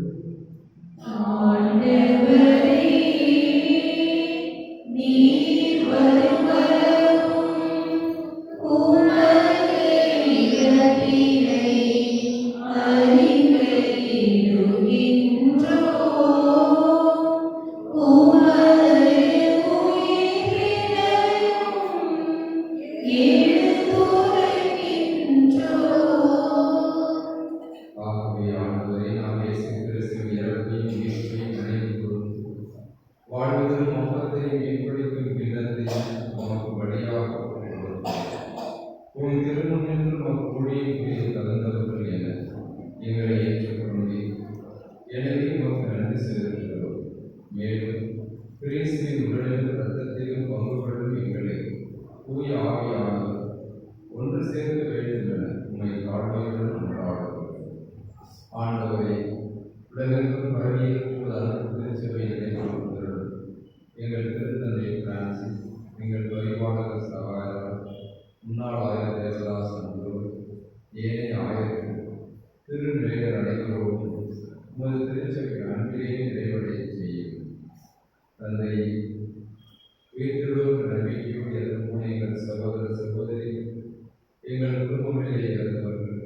ஆண்டவரே, நீர் வருமளவும் உமது இறப்பினை அறிக்கையிடுகின்றோம். உமது உயிர்ப்பினையும் எடுத்துரைக்கின்றோம். ஆகவே நாம் இயேசு கிறிஸ்துவின் இறப்பையும் மீட்பையும் நினைவு கூர்ந்து வாழ்வதிலும் அப்பத்தையும் மீன்பளிக்கும் கிண்ணத்தையும் நமக்கு வழியாக கொடுக்கிறோம். உன் திருமுன்னின்று நமக்கு ஊழியக்குரிய கலந்தவர்கள் என எங்களை ஏற்றுக்கொண்டீர். எனவே உமக்கு நன்றி செலுத்துகிறோம். மேலும் கிறிஸ்துவின் உடலிலும் இரத்தத்திலும் பங்கு கொள்ளும் எங்களை தூய ஆவியானவர் ஒன்று சேர்க்க வேண்டும் என உம்மை தாழ்மையுடன் கொண்டாடுகிறோம். ஆண்டவரே, உலகெங்கும் பரவியிருக்கும் அனைத்து திருச்சபை இடைவெளிகளுடன் எங்கள் திருத்தந்தை பிரான்சிஸ், எங்கள் பரிபாலகர் சகாயர், முன்னாள் ஆயர் தேவதாசன் முதல்வர், ஏனைய ஆயர்கள், திருநிலையர் அனைவரோடும் உமது திருச்சபை அன்பிலேயே நிறைவடைய செய்யும். தந்தை, வீட்டிலோர் நம்பிக்கையோடு இருக்கும் எங்கள் சகோதர சகோதரி, எங்கள் குடும்பங்களிலே இறந்தவர்கள்,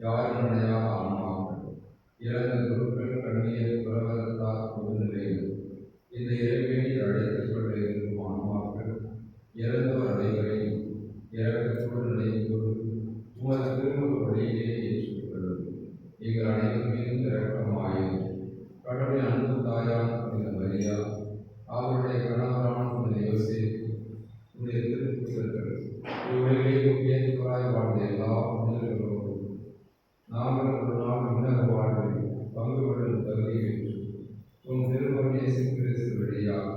யாரும் நினையாத ஆன்மாக்கள், இறந்த குருக்கள், கண்ணியர், புறவரத்தார் பொதுநிலையில் இந்த இறைவனில் அழைத்துக் கொள்ள இருக்கும் ஆன்மாக்கள், இறந்தோர் அனைவரையும் இறக்கத்தோடு நினைப்போடு உமது திருமுக வழியிலே ஏற்றுக்கொள்ளும். எங்கள் அனைவர் மீதும் இரக்கமாயும் கடவுளின் அன்பு தாயான புனித மரியா, அவருடைய கணவரான புனித யோசேப்பு, புனித திருப்புதர்கள், இவ்வுலகிலே முக்கியத்துவராய் வாழ்ந்த எல்லா புனிதர்களோடும் நாங்கள் ஒரு நாள் உன்னத வாழ்வில் பங்கு கொள்ளும் தகுதி பெற்று உன் திருமகன் இயேசு கிறிஸ்து வழியாக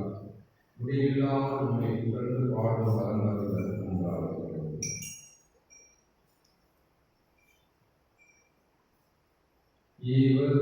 முடிவில்லாமல் உண்மை புகழ்ந்து பாடும் வரம்பர்கள் என்றார்கள். இவர்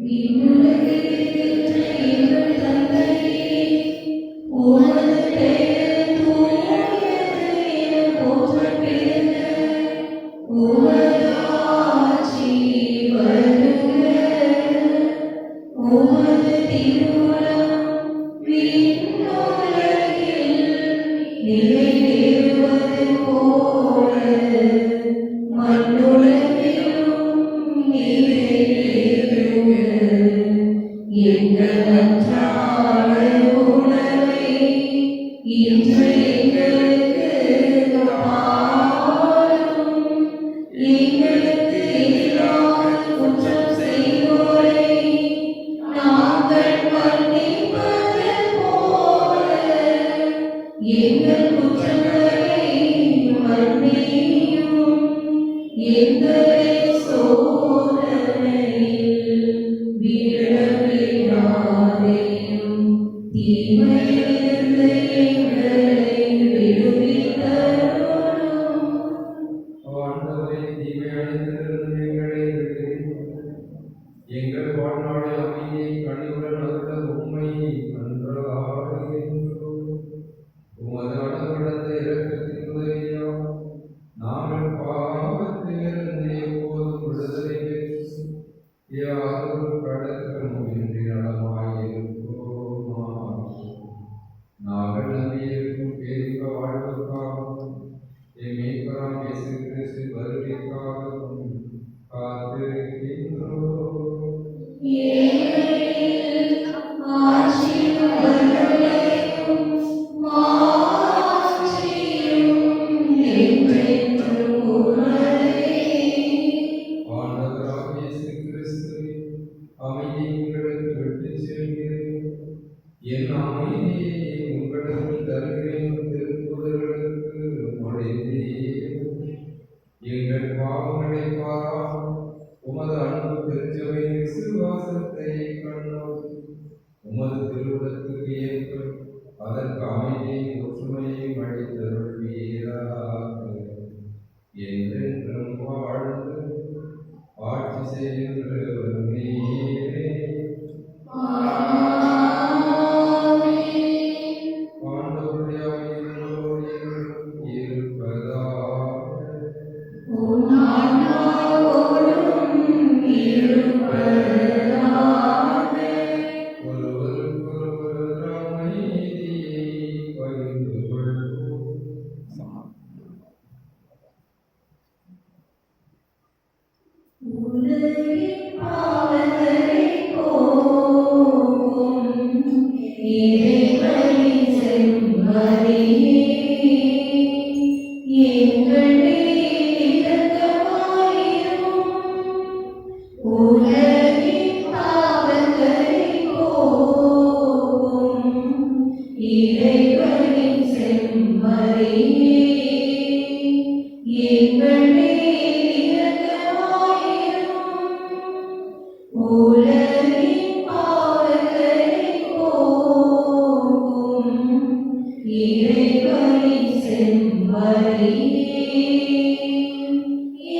விண்ணுலகில் இருக்கின்ற எங்கள் தந்தையே, தீமையிலிருந்து எங்களை விடுவித்தருளும். ஆண்டவரே, தீமையடைந்திருந்து எங்களை விடுவித்தருளும். எங்கள் வாழ்நாளில் அமைதியை கனிவுடன் அருள உம்மை நன்றாடுகின்றோம். உமது அளவிழந்த இரக்கத்தின் உதவியால் நாங்கள் பாவத்திலிருந்து எப்போதும் விடுதலை பெற்று யாதொரு கடற்கமுமின்றி நலமாயிருப்போமாக. நாங்கள் நம்பியிருக்கும் பேரின்ப வாழ்வுக்காகவும் என் மீட்பராம் இயேசு கிறிஸ்து வருகைக்காகவும் காத்திருக்கின்றோம். ஏழையில் ஆட்சியும் வல்லமையும் மாட்சியும் என்றென்றும் உமதே. ஆண்டவராம் இயேசு கிறிஸ்துவே, அமைதியை உங்களுக்கு விட்டுச் செல்கிறேன். என் அமைதியை உங்களுக்கு தருகிறேன். திருத்தூதர்களுக்கு மொழிந்தீர். எங்கள் பாவங்களை பாராமல் உமது அன்பு திருச்சபையின் விசுவாசத்தை கண்டோம். உமது திருவுளத்துக்கு ஏற்ப அதற்கு அமைதியையும் ஒற்றுமையையும் அளித்தருள்வீராக. என்றென்றும் வாழ்ந்து ஆட்சி செய்கின்றவர் நீரே. ஆண்டவருடைய ஆவியினோடு இருப்பதாக. உம் ஆன்மாவோடும் இருப்பதாக. ஒருவருக்கொருவர் அமைதியை பகிர்ந்து கொள்வோம். உலகின் பாவங்களை போக்கும் இறைவனின் செம்மறியே, எங்கள் மேல் இரக்கமாயிரும். உலகின் பாவங்களை போக்கும் இறைவனின் செம்மறியே, எங்கள் மேல் இரக்கமாயிரும். உலகின் பாவங்களை போக்கும் இறைவனின் செம்மறியே,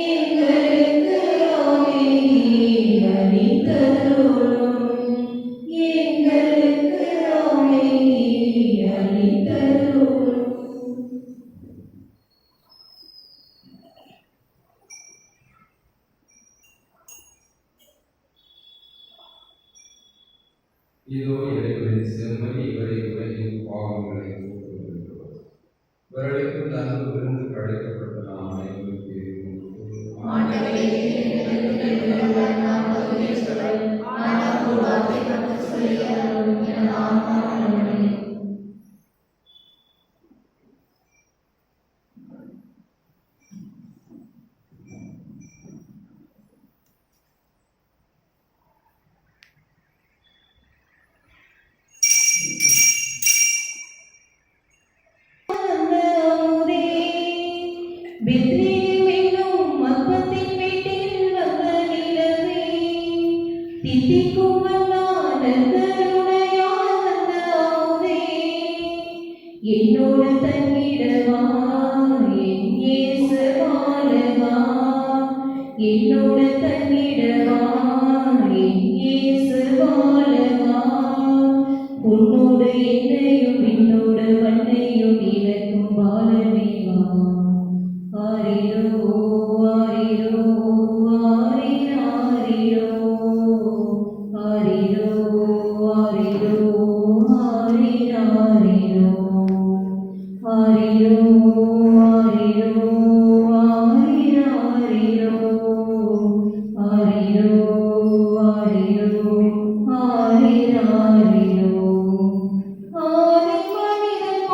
எங்களுக்கு அமைதியை அளித்தருளும். எங்களுக்கு அமைதியை அளித்தருளும். இதோ இறைவனின் செம்மறி, இவரை உலகின் பாவங்களை போக்குகின்றவர். இவர்களுக்கு நன்கு விருந்து படைக்கப்பட்ட நாம் அனைவரும் பேருவோம். ஆண்டவரே, எங்களுக்கு நாம் தகுதியற்றவர்கள். ஆனால் ஒரு வார்த்தை மட்டும் சொல்லியருளும். என் ஆன்மா நலமடையும். பெத்லெஹேம் என்னும் அப்பத்தின் வீட்டில் வந்த நிலவே, தித்திக்கும் மன்னா நற்கருணையால் வந்த அமுதே, என்னோடு தங்கிடவா என் இயேசு பாலகா, என்னோடு தங்கிடவா என் இயேசு பாலகா, உன்னோடு என்னையும் என்னோடு வண்ணையும் இழக்கும் பாலமே வா. ஆரிரோ ஆரிரோ ஆரிராரிரோ, ஆரிரோ ஆரிரோ ஆரிராரிரோ, ஆரிரோ ஆரிரோ ஆரிராரிரோ, ஆரிரோ ஆரிரோ ஆரிராரிரோ. ஆதி மனிதன்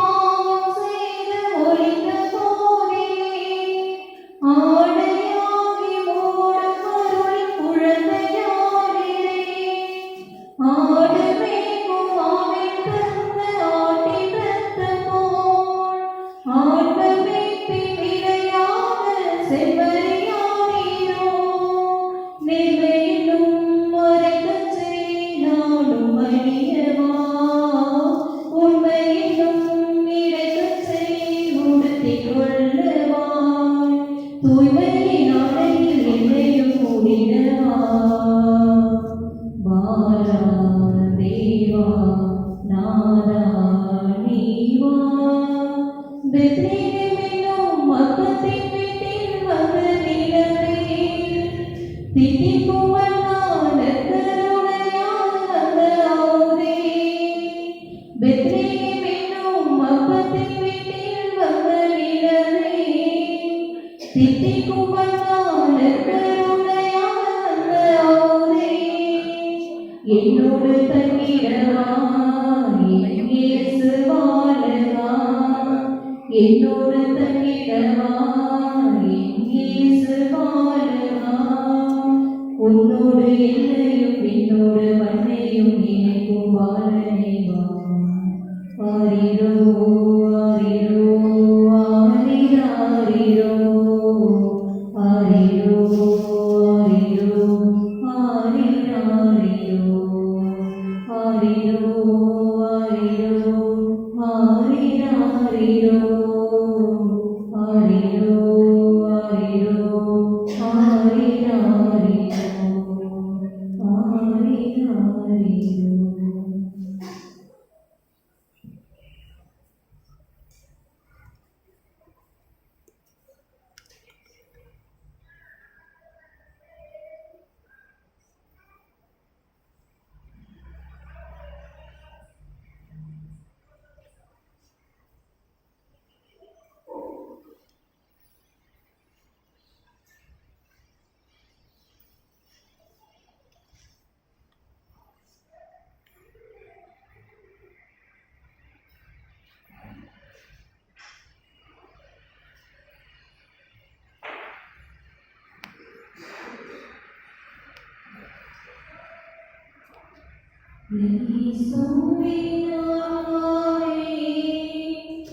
நாதா நீவா பெத்லெகேமிலும் அப்பத்தின் வீட்டில் வந்த நிலவே தித்திக்கும் மன்னான கருணையால் வந்த ஆவே பெத்லெகேமிலும் அப்பத்தின் வீட்டில் வந்த நிலவே தித்திக்கும் மன்னான கருணையால் வந்த ஆவே என்னோடு தங்கிடவா என் இயேசு வாழவா என்னோடு தங்கிடவா என் இயேசு வாழவா உன்னோடு என்னையும் என்னோடு மண்ணையும் இணைக்கும் வாழனை வா ஆரிரோ ஆரிரோ ஆரிராரிரோ ஆரிரோ ஆரிரோ ஆரிராரிரோ ஆரிரோ ஆரிரோ ஆரிராரிரோ ஆரிரோ ஆரிரோ ஆரிராரிரோ ஆரிராரிரோ. என்னை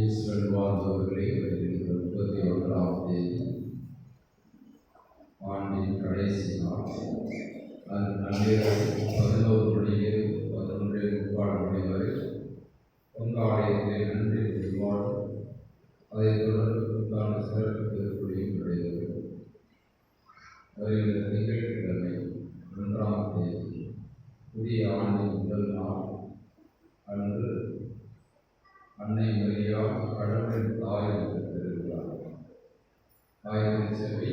ஈஸ்வரன் வாழ்ந்தவர்களே 31ஆம் தேதி ஆண்டின் கடைசி நாள். அது நள்ளிரவு 11 மணியிலிருந்து 11:45 மணி வரை பொங்காலயத்திலே நன்றி வழிபாடு, அதைத் தொடர்ந்து புத்தாண்டு சிறப்பு திருப்பலியும் நடைபெறும். வருகிற திங்கட்கிழமை 1ஆம் தேதி புதிய ஆண்டின் முதல் நாள் அன்று அன்னை மரியா கடவுளின் தாய் என்று திருவிழார். தாயின் செவி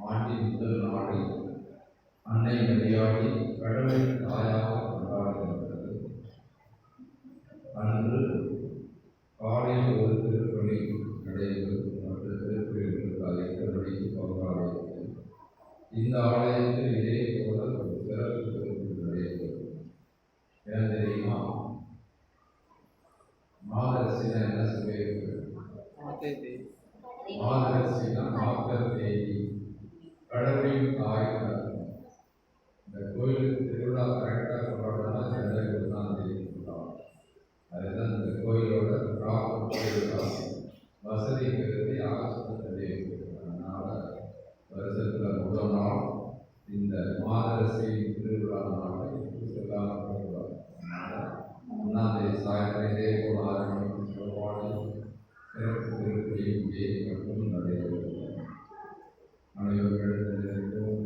ஆண்டின் முதல் நாளை அன்னை மரியாதை கடவுளின் தாயாக கொண்டாடுகின்றது. அன்று காலையில் ஒரு திருப்பலி நடைபெறும். மற்ற திருப்பலிகளுக்கு 8 மணிக்கு பங்காளிகள். இந்த ஆலயத்தில் இதே போல ஒரு சிறப்பு திருப்பலி நடைபெறும். ஏன் தெரியுமா? மார்க்க தேதி கடவுளின் தாய் தரும். இந்த கோயிலுக்கு திருவிழா கரெக்டாக கொண்டாடணும்னா ஜனவரி 1ஆம் தேதி கொண்டாடும். அதுதான் இந்த கோயிலோட ப்ராப்பர் திருவிழா. வசதி கருதி ஆகஸ்ட் தேதி. அதனால வருஷத்தில் முதல் நாள் இந்த மாதரசி திருவிழா நாளை செல்லாம கொண்டாடுவாங்க. அதனால 1ஆம் தேதி சாயந்தரம் இதே போல் 6 மணிக்கு சிறப்பான சிறப்பு திருப்பதியும் தேதி மட்டும் நடைபெறுகிறது. அனைவர்களும்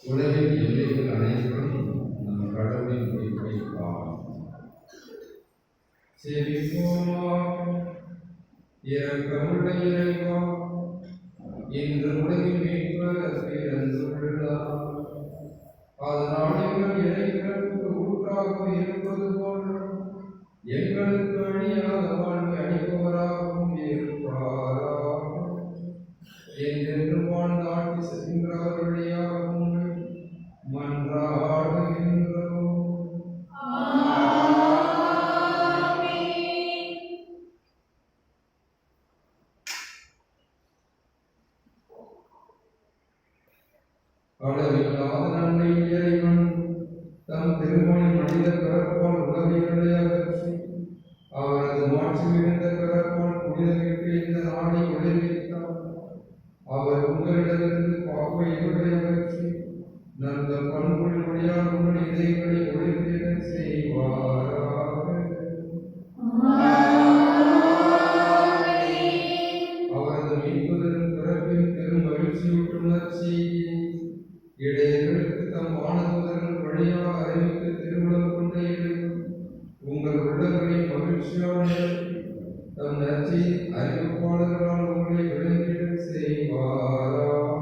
உலகின் எல்லைகள் அனைத்தும் நம் கடவுளின் மீட்பை காணும். இரக்கமுள்ள இறைவா, இன்று உலகின் மீட்பர் பிறந்துள்ளார். அதனால் எங்கள் இறைவனுக்கு ஊற்றாக இருப்பது போல எங்களுக்கு அழியாத வாழ்வை அளிப்பவராகவும் இருப்பாராக. என்றென்று வாழ்ந்து ஆட்சி செய்கின்றவர் வழியாகவும் மன்றாடுகின்றோம். அளவில்லாத நன்மை இறைவன் தம் திருமணி மனித பிறப்பால் உலகைகளை அகற்றி அவரது மாற்றி மிகுந்த பிறப்பால் புனிதமிட்டு இந்த நாளை விளைவித்தார். அவர் உங்களிடமிருந்து பாவைகளை அகற்றி நல்ல பண்புகள் வழியால் உங்கள் இதயங்களை ஒளிந்திட செய்வாராக. அவரது மீட்புதரும் பிறப்பின் பெரும் மகிழ்ச்சியூட்டும் நற்செய்தியை இடையர்களுக்கு தம் வானதூதர்கள் வழியாக அறிவித்து திருவுளம் கொண்ட இறைவன் உங்கள் உள்ளங்களை மகிழ்ச்சியான தம் நற்செய்தி அறிவிப்பாளர்களால் உங்களை விளங்கிட செய்வாராக.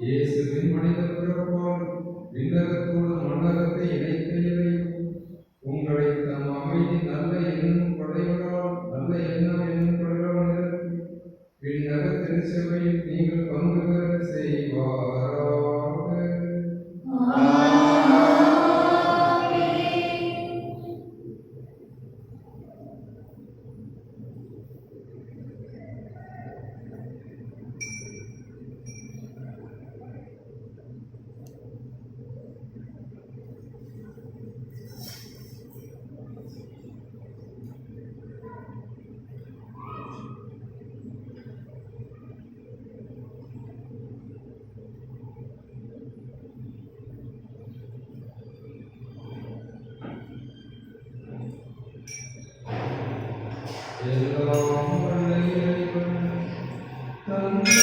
இயேசுவின் மனித பிறப்பால் விண்ணகத்தோடு மண்ணகத்தை இணைத்த இறைவன் உங்களை தம் அமைதி நல்ல எண்ணம் படைகளால் நல்ல எண்ணம் என்னும் படைகளால் நிரப்பி விண்ணக திருச்சபையில் நீங்கள் பங்கு பெற செய்வாராக. எல்லாம் வல்ல இறைவன் தந்தை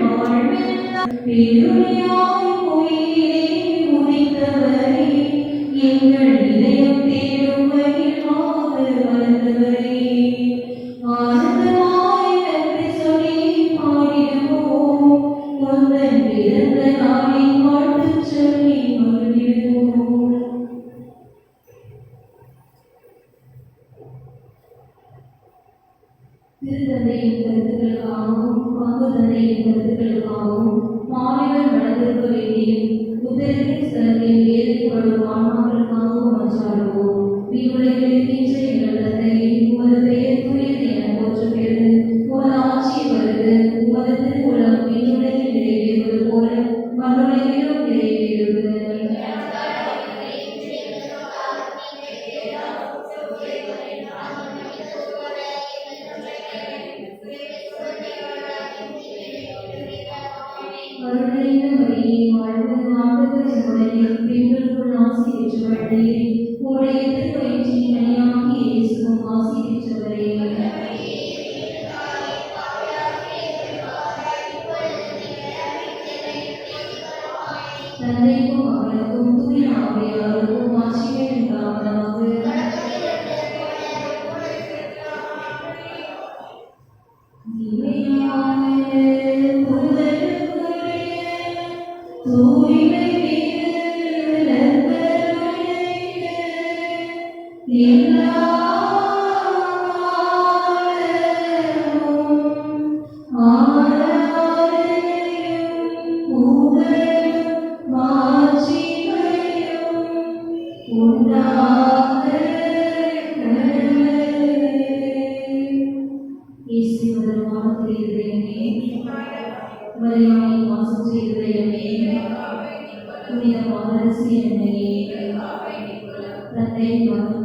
வாழ்வில் பேருரையாய் உயிரே உதித்தவரே, எங்கள் இதயம் தேடும் மகிழ்வாக வளர்ந்தவரே, ஆனந்தமாய் நன்றி சொல்லி பாடிடுவோம், உந்தன் பிறந்த நாளின் வாழ்த்துச் சொல்லி மகிழ்ந்திடுவோம். திருத்தந்தையின் கருத்துக்களுக்காகவும் பங்கு தந்தையின் கருத்துக்களுக்காகவும் மாணவர் மனதிற்கு வேண்டியும் உத்தரவின் ஸ்தலத்தில் வேதனைப்படும் ஆன்மாக்களுக்காகவும் மன்றாடுவோம். இவ்வுலகில் இருக்கின்ற எங்கள் தந்தையே, உமது பெயர் தூயது என போற்றப் பெறுக. உமது ஆட்சி வருக. உமது திருவுளம் விண்ணுலகில் நிறைவேறுவது போல மண்ணுலகிலும் நிறைவேறுக. கருணையின மரியே, வாழ்வு ஆண்டவர் உம்முடைய பெண்களுக்குள் ஆசி பெற்றவளே, உம்முடைய திருவயிற்றின் கனியாகிய இயேசுவும் ஆசி பெற்றவரே. தந்தைக்கும் மகனுக்கும் தூய ஆவியாருக்கும் ஆட்சியே உண்டாவதாக. தூய்மை எல்லா மரியாதை வாசம் செய்ததையுமே புனித மாதரசி என்னையே தந்தை மகன்